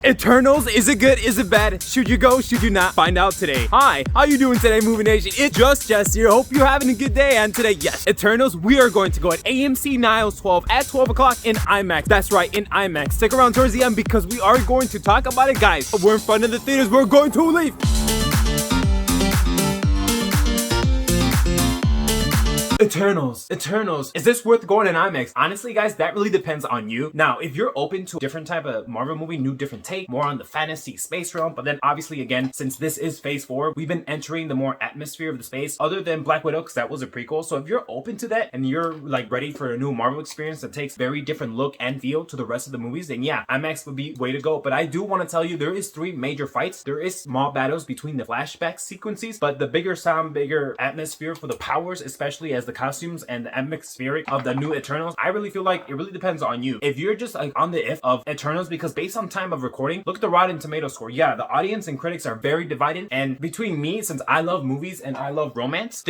Eternals, is it good, is it bad? Should you go, should you not? Find out today. Hi, how you doing today, Movie Nation? It's just Jess here. Hope you're having a good day. And today, yes, Eternals, we are going to go at AMC Niles 12 at 12 o'clock in IMAX. That's right, in IMAX. Stick around towards the end because we are going to talk about it, guys. We're in front of the theaters. We're going to leave. Eternals. Is this worth going in IMAX? Honestly, guys, that really depends on you. Now, if you're open to a different type of Marvel movie, new different take, more on the fantasy space realm, but then obviously, again, since this is phase 4, we've been entering the more atmosphere of the space other than Black Widow, because that was a prequel. So if you're open to that and you're like ready for a new Marvel experience that takes very different look and feel to the rest of the movies, then yeah, IMAX would be way to go. But I do want to tell you, there is 3 major fights. There is small battles between the flashback sequences, but the bigger sound, bigger atmosphere for the powers, especially as the costumes and the atmospheric of the new Eternals, I really feel like it really depends on you. If you're just like on the if of Eternals, because based on time of recording, look at the Rotten Tomato score. Yeah, the audience and critics are very divided. And between me, since I love movies and I love romance,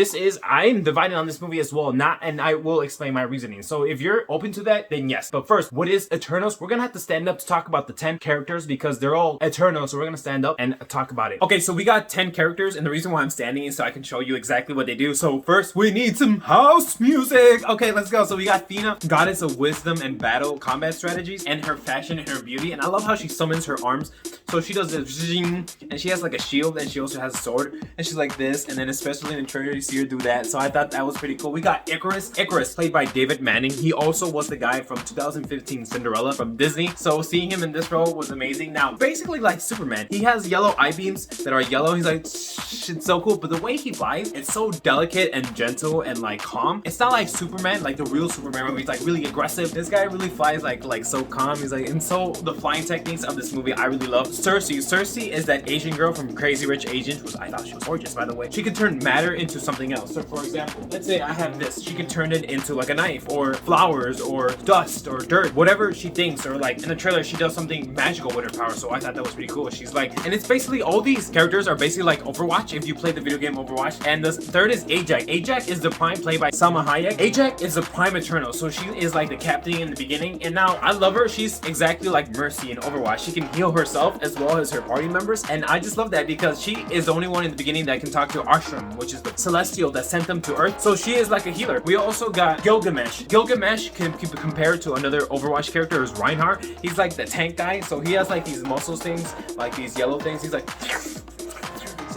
I'm divided on this movie as well. And I will explain my reasoning. So if you're open to that, then yes. But first, what is Eternals? We're gonna have to stand up to talk about the 10 characters because they're all Eternals. So we're gonna stand up and talk about it. Okay, so we got 10 characters, and the reason why I'm standing is so I can show you exactly what they do. So first, we need some house music. Okay, let's go. So we got Fina, goddess of wisdom and battle combat strategies, and her fashion and her beauty. And I love how she summons her arms. So she does this zing, and she has like a shield, and she also has a sword, and she's like this. And then especially in the trailer, you see her do that. So I thought that was pretty cool. We got Icarus, played by David Manning. He also was the guy from 2015 Cinderella from Disney. So seeing him in this role was amazing. Now, basically like Superman, he has yellow eye beams that are yellow. He's like, it's so cool. But the way he flies, it's so delicate and gentle and like calm. It's not like Superman, like the real Superman, where he's like really aggressive. This guy really flies like so calm. He's like, and so the flying techniques of this movie I really love. Cersei is that Asian girl from Crazy Rich Asians, which I thought she was gorgeous, by the way. She can turn matter into something else. So for example, let's say I have this, she can turn it into like a knife or flowers or dust or dirt, whatever she thinks. Or like in the trailer, she does something magical with her power. So I thought that was pretty cool. She's like, and it's basically all these characters are basically like Overwatch if you play the video game Overwatch. And the third is Ajax. Ajax is the Prime, played by Salma Hayek. Ajax is the Prime Eternal, so she is like the captain in the beginning, and now I love her. She's exactly like Mercy in Overwatch. She can heal herself as well as her party members, and I just love that because she is the only one in the beginning that can talk to Ashram, which is the celestial that sent them to Earth. So she is like a healer. We also got Gilgamesh. Gilgamesh can be compared to another Overwatch character is Reinhardt. He's like the tank guy, so he has like these muscles things, like these yellow things. He's like,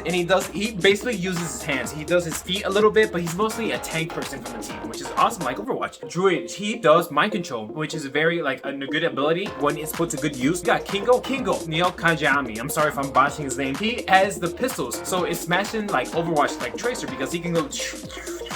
and he basically uses his hands. He does his feet a little bit, but he's mostly a tank person from the team, which is awesome, like Overwatch. Druid, he does mind control, which is very like a good ability when it's put to good use. We got Kingo, Neo Kajami. I'm sorry if I'm botching his name. He has the pistols, so it's smashing like Overwatch, like Tracer, because he can go.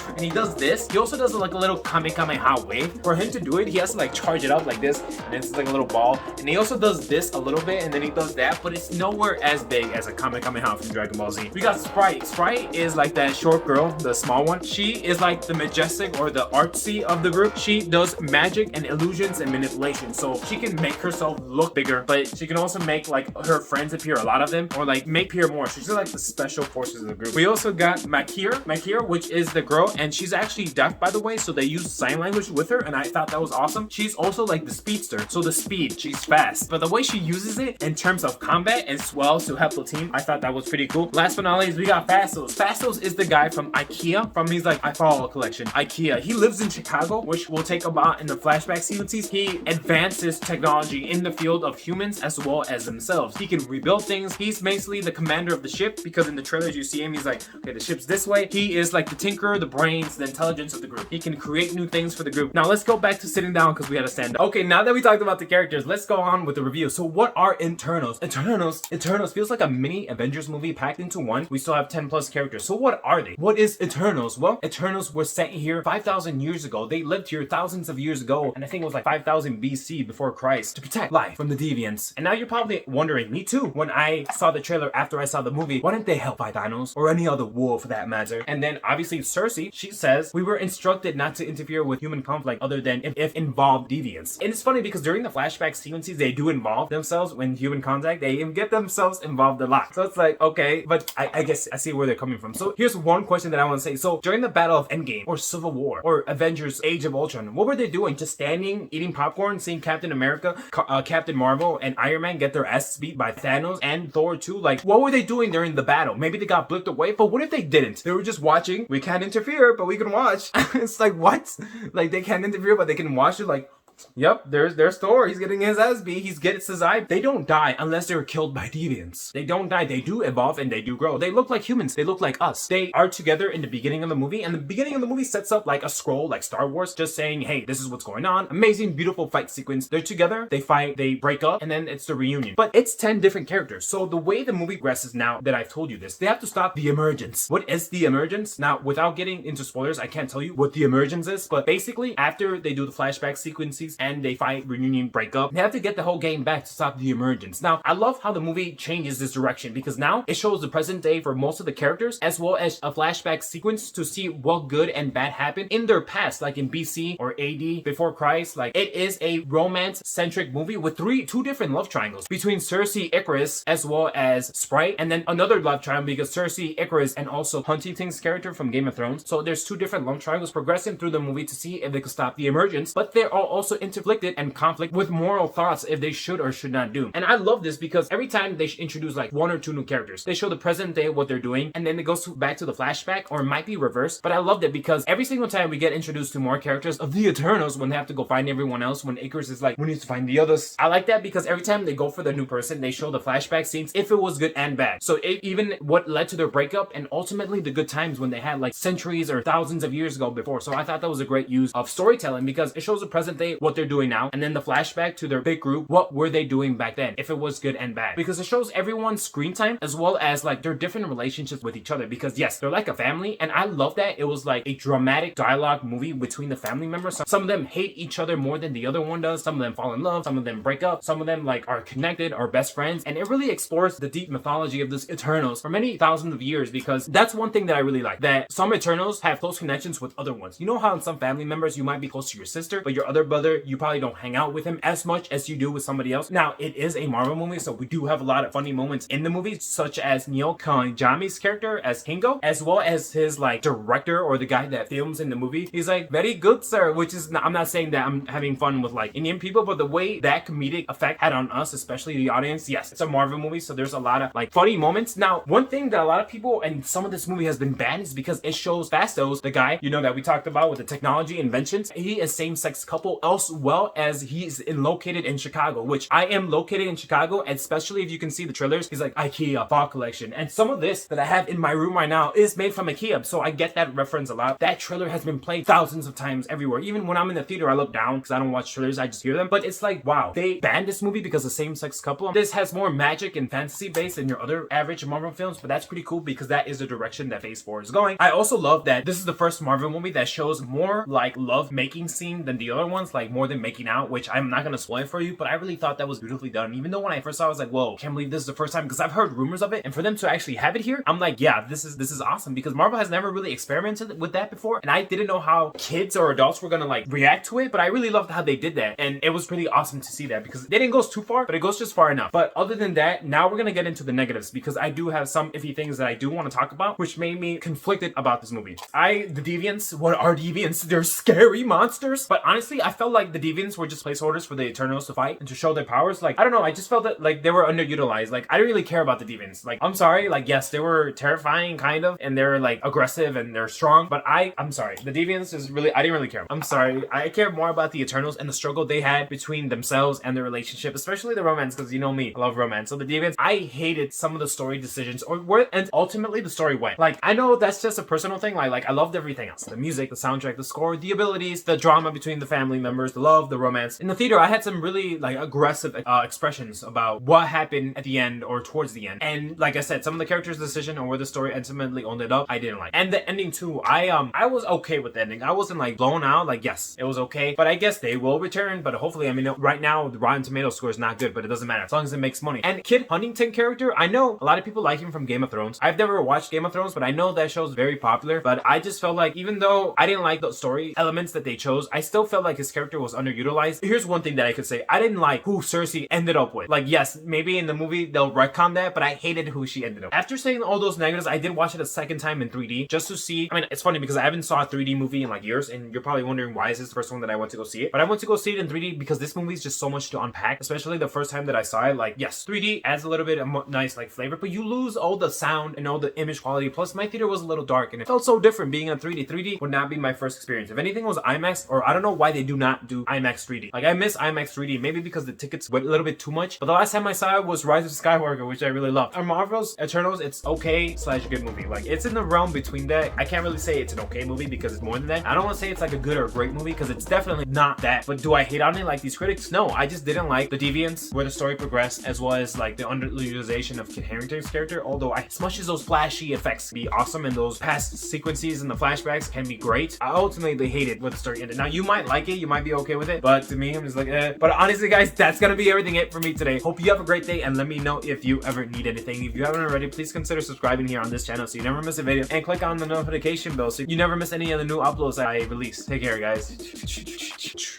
And he does this. He also does like a little Kamehameha wave. For him to do it, he has to like charge it up like this, and it's like a little ball. And he also does this a little bit, and then he does that, but it's nowhere as big as a Kamehameha from Dragon Ball Z. We got Sprite. Sprite is like that short girl, the small one. She is like the majestic or the artsy of the group. She does magic and illusions and manipulation, so she can make herself look bigger, but she can also make like her friends appear, a lot of them, or like make appear more. She's like the special forces of the group. We also got Makir, which is the girl, and she's actually deaf, by the way, so they use sign language with her, and I thought that was awesome. She's also like the speedster, so the speed, she's fast, but the way she uses it in terms of combat as well to help the team, I thought that was pretty cool. Last but not least, we got Fastos. Fastos is the guy from IKEA, from his like iFall collection. IKEA. He lives in Chicago, which we'll take about in the flashback sequences. He advances technology in the field of humans as well as themselves. He can rebuild things. He's basically the commander of the ship, because in the trailers you see him, he's like, okay, the ship's this way. He is like the tinkerer, the brains, the intelligence of the group. He can create new things for the group. Now let's go back to sitting down because we had to stand up. Okay, now that we talked about the characters, let's go on with the review. So what are Eternals? Eternals feels like a mini Avengers movie packed into one. We still have 10 plus characters. So what are they? What is Eternals? Well, Eternals were set here 5,000 years ago. They lived here thousands of years ago, and I think it was like 5,000 BC before Christ, to protect life from the deviants. And now you're probably wondering, me too, when I saw the trailer after I saw the movie, why didn't they help fight Thanos or any other war for that matter? And then obviously Cersei, she says, we were instructed not to interfere with human conflict other than if involved deviants. And it's funny because during the flashback sequences, they do involve themselves when human contact. They get themselves involved a lot. So it's like, okay, but I guess I see where they're coming from. So here's one question that I want to say. So during the Battle of Endgame or Civil War or Avengers Age of Ultron, what were they doing? Just standing, eating popcorn, seeing Captain America, Captain Marvel, and Iron Man get their asses beat by Thanos and Thor too? Like, what were they doing during the battle? Maybe they got blipped away, but what if they didn't? They were just watching. We can't interfere, but we can watch. It's like, what? Like, they can't interfere, but they can watch it. Like, yep, there's Thor. He's getting his ass beat. He's getting his eye. They don't die unless they're killed by deviants. They don't die. They do evolve and they do grow. They look like humans. They look like us. They are together in the beginning of the movie, and the beginning of the movie sets up like a scroll, like Star Wars, just saying, hey, this is what's going on. Amazing, beautiful fight sequence. They're together. They fight. They break up, and then it's the reunion. But it's 10 different characters. So the way the movie progresses now that I've told you this, they have to stop the emergence. What is the emergence? Now, without getting into spoilers, I can't tell you what the emergence is, but basically after they do the flashback sequences and they fight, reunion, break up, they have to get the whole game back to stop the emergence. Now, I love how the movie changes this direction because now it shows the present day for most of the characters as well as a flashback sequence to see what good and bad happened in their past, like in BC or AD, before Christ. Like, it is a romance-centric movie with two different love triangles between Cersei, Icarus, as well as Sprite, and then another love triangle because Cersei, Icarus, and also Huntington's character from Game of Thrones. So there's two different love triangles progressing through the movie to see if they could stop the emergence, but they're all also interflicted and conflict with moral thoughts if they should or should not do. And I love this because every time they introduce like one or two new characters, they show the present day what they're doing, and then it goes back to the flashback, or it might be reversed. But I loved it because every single time we get introduced to more characters of the Eternals when they have to go find everyone else, when Icarus is like, we need to find the others. I like that because every time they go for the new person, they show the flashback scenes if it was good and bad. So even what led to their breakup and ultimately the good times when they had like centuries or thousands of years ago before. So I thought that was a great use of storytelling because it shows the present day what they're doing now, and then the flashback to their big group, what were they doing back then, if it was good and bad, because it shows everyone's screen time as well as like their different relationships with each other, because yes, they're like a family, and I love that it was like a dramatic dialogue movie between the family members. Some of them hate each other more than the other one does, some of them fall in love, some of them break up, some of them like are connected, are best friends, and it really explores the deep mythology of this Eternals for many thousands of years, because that's one thing that I really like, that some Eternals have close connections with other ones. You know how in some family members you might be close to your sister, but your other brother, you probably don't hang out with him as much as you do with somebody else. Now, it is a Marvel movie, so we do have a lot of funny moments in the movie, such as Neil Kanjami's character as Kingo, as well as his like director or the guy that films in the movie. He's like, very good, sir, which is not, I'm not saying that I'm having fun with like Indian people, but the way that comedic effect had on us, especially the audience, yes, it's a Marvel movie, so there's a lot of like funny moments. Now, one thing that a lot of people and some of this movie has been banned is because it shows Fastos, the guy, you know, that we talked about with the technology inventions. He is same-sex couple, as well as he's located in Chicago, which I am located in Chicago, and especially if you can see the trailers, he's like IKEA fall collection, and some of this that I have in my room right now is made from IKEA, so I get that reference a lot. That trailer has been played thousands of times everywhere. Even when I'm in the theater, I look down because I don't watch trailers, I just hear them. But it's like, wow, they banned this movie because of same-sex couple. This has more magic and fantasy based than your other average Marvel films, but that's pretty cool because that is the direction that Phase 4 is going. I also love that this is the first Marvel movie that shows more like love making scene than the other ones, like more than making out, which I'm not gonna spoil for you, but I really thought that was beautifully done. Even though when I first saw it, I was like, whoa, can't believe this is the first time, because I've heard rumors of it, and for them to actually have it here, I'm like, yeah, this is awesome, because Marvel has never really experimented with that before, and I didn't know how kids or adults were gonna like react to it, but I really loved how they did that, and it was pretty awesome to see that, because they didn't go too far, but it goes just far enough. But other than that, now we're gonna get into the negatives, because I do have some iffy things that I do want to talk about, which made me conflicted about this movie. The deviants, what are deviants? They're scary monsters, but honestly, I felt like the deviants were just placeholders for the Eternals to fight and to show their powers. Like, I don't know, I just felt that like they were underutilized. Like, I didn't really care about the deviants. Like, I'm sorry, like, yes, they were terrifying kind of, and they're like aggressive and they're strong, but I'm sorry, the deviants is really, I didn't really care. I'm sorry, I care more about the Eternals and the struggle they had between themselves and their relationship, especially the romance, because you know me, I love romance. So the deviants, I hated some of the story decisions or where, and ultimately the story went. Like, I know that's just a personal thing, like I loved everything else, the music, the soundtrack, the score, the abilities, the drama between the family members, where's the love, the romance. In the theater, I had some really like aggressive expressions about what happened at the end or towards the end. And like I said, some of the characters' decision or where the story ultimately ended up, I didn't like. And the ending too, I was okay with the ending. I wasn't like blown out. Like, yes, it was okay, but I guess they will return. But hopefully, I mean, right now the Rotten Tomato score is not good, but it doesn't matter as long as it makes money. And Kit Harington character, I know a lot of people like him from Game of Thrones. I've never watched Game of Thrones, but I know that show's very popular. But I just felt like even though I didn't like the story elements that they chose, I still felt like his character was underutilized. Here's one thing that I could say: I didn't like who Cersei ended up with. Like, yes, maybe in the movie they'll retcon that, but I hated who she ended up. After saying all those negatives, I did watch it a second time in 3D just to see. I mean, it's funny because I haven't saw a 3D movie in like years, and you're probably wondering why is this the first one that I went to go see it. But I went to go see it in 3D because this movie is just so much to unpack, especially the first time that I saw it. Like, yes, 3D adds a little bit of nice like flavor, but you lose all the sound and all the image quality. Plus, my theater was a little dark, and it felt so different being in 3D. 3D would not be my first experience. If anything, was IMAX, or I don't know why they do not do IMAX 3D. Like, I miss IMAX 3D, maybe because the tickets went a little bit too much. But the last time I saw it was Rise of Skywalker, which I really loved. Marvel's Eternals, it's okay / good movie. Like, it's in the realm between that. I can't really say it's an okay movie because it's more than that. I don't want to say it's like a good or a great movie because it's definitely not that. But do I hate on it like these critics? No, I just didn't like the deviance where the story progressed, as well as like the underutilization of Kit Harington's character. Although as much as those flashy effects be awesome and those past sequences and the flashbacks can be great, I ultimately hated where the story ended. Now, you might like it, you might be okay with it, but to me, I'm just like, eh. But honestly, guys, that's gonna be everything for me today. Hope you have a great day, and let me know if you ever need anything. If you haven't already, please consider subscribing here on this channel so you never miss a video, and click on the notification bell so you never miss any of the new uploads that I release. Take care, guys.